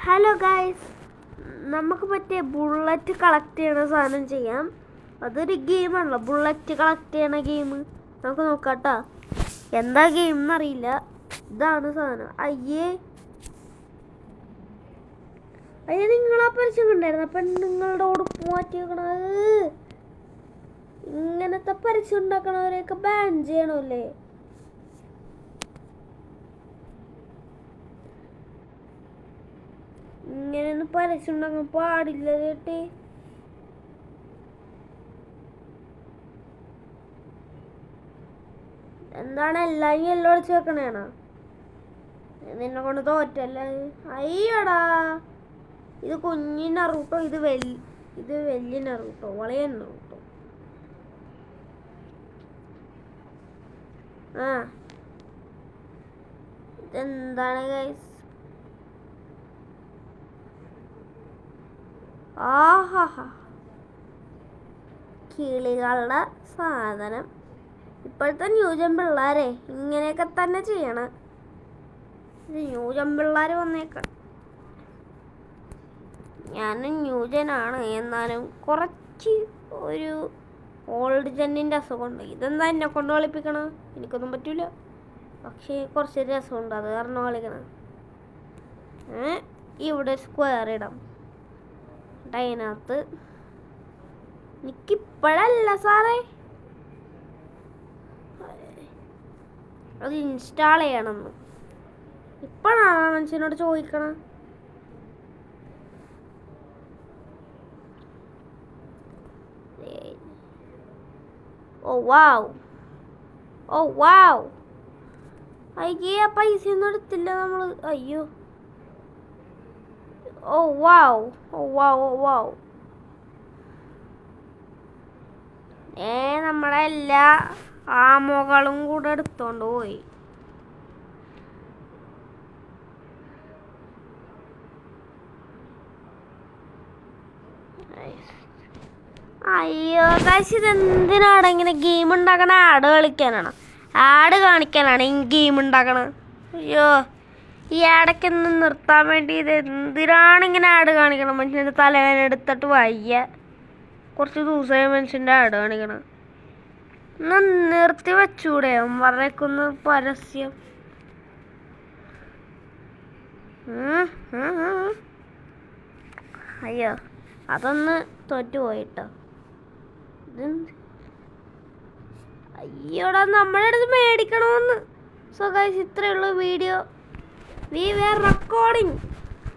Hello guys, നമുക്ക് പറ്റിയ bullet collect ചെയ്യണ സാധനം ചെയ്യാം. അതൊരു ഗെയിമാണല്ലോ, ബുള്ളറ്റ് കളക്ട് ചെയ്യണ ഗെയിം. നമുക്ക് നോക്കാട്ടോ, എന്താ ഗെയിം എന്നറിയില്ല. ഇതാണ് സാധനം. അയ്യേ നിങ്ങളാ പരസ്യം കണ്ടായിരുന്നു. അപ്പം നിങ്ങളുടെ ഉടുപ്പ് മാറ്റി വെക്കണത്. ഇങ്ങനത്തെ പരസ്യം ഉണ്ടാക്കണവരെയൊക്കെ ബാൻ ചെയ്യണമല്ലേ? ഇങ്ങനെയൊന്നും പരസ്യം ഉണ്ടാക്കാൻ പാടില്ല ചേട്ടി. എന്താണ് എല്ലാരും എല്ലാം ഒളിച്ച് വെക്കണേണോ? നിന്നെ കൊണ്ട് തോറ്റല്ലേ? അയ്യടാ, ഇത് കുഞ്ഞി നറൂട്ടോ, ഇത് വലിയ നറൂട്ടോ, വളയ നറൂട്ടോ. ആ ഇതെന്താണ് ഗൈസ്? ആഹാ, കിളികളുടെ സാധനം. ഇപ്പോഴത്തെ ന്യൂജൻ പിള്ളേരെ ഇങ്ങനെയൊക്കെ തന്നെ ചെയ്യണം. ന്യൂജൻ പിള്ളേർ വന്നേക്കണം. ഞാനും ന്യൂജനാണ്, എന്നാലും കുറച്ച് ഒരു ഓൾഡ് ജെന്നിൻ്റെ അസുഖമുണ്ട്. ഇതെന്താ എന്നെ കൊണ്ട് കളിപ്പിക്കണം? എനിക്കൊന്നും പറ്റൂല, പക്ഷേ കുറച്ച് രസമുണ്ട്, അത് കാരണം കളിക്കണം. ഇവിടെ സ്ക്വയർ ഇടാം. അതിനകത്ത് എനിക്കിപ്പോഴല്ല സാറേ, അത് ഇൻസ്റ്റാൾ ചെയ്യണമെന്ന് ഇപ്പോഴാണ് മനുഷ്യനോട് ചോദിക്കണം. ഓ വാവ്, അയ്യേ പൈസ ഒന്നും എടുത്തില്ല നമ്മൾ. അയ്യോ, ഓ വാവ്. നമ്മുടെ എല്ലാ ആമോകളും കൂടെ എടുത്തോണ്ട് പോയി. അയ്യോ കാശ്, ഇതെന്തിനാണ് ഇങ്ങനെ ഗെയിം ഉണ്ടാക്കണ? ആട് കളിക്കാനാണ്, ആട് കാണിക്കാനാണ് ഈ ഗെയിം ഉണ്ടാക്കണ. അയ്യോ, ഈ ആടൊക്കെ നിർത്താൻ വേണ്ടി ഇത് എന്തിനാണ് ഇങ്ങനെ ആട് കാണിക്കണം? മനുഷ്യൻ്റെ തലവേദന എടുത്തിട്ട് വയ്യ. കുറച്ച് ദിവസമായി മനുഷ്യൻ്റെ ആട് കാണിക്കണം. ഒന്ന് നിർത്തി വെച്ചൂടെ മറക്കൊന്ന് പരസ്യം? അയ്യോ, അതൊന്ന് തോറ്റുപോയിട്ടോ. അയ്യോടാ, നമ്മുടെ അടുത്ത് മേടിക്കണമെന്ന്. സോ ഗൈസ്, ഇത്രയുള്ള വീഡിയോ. We were recording.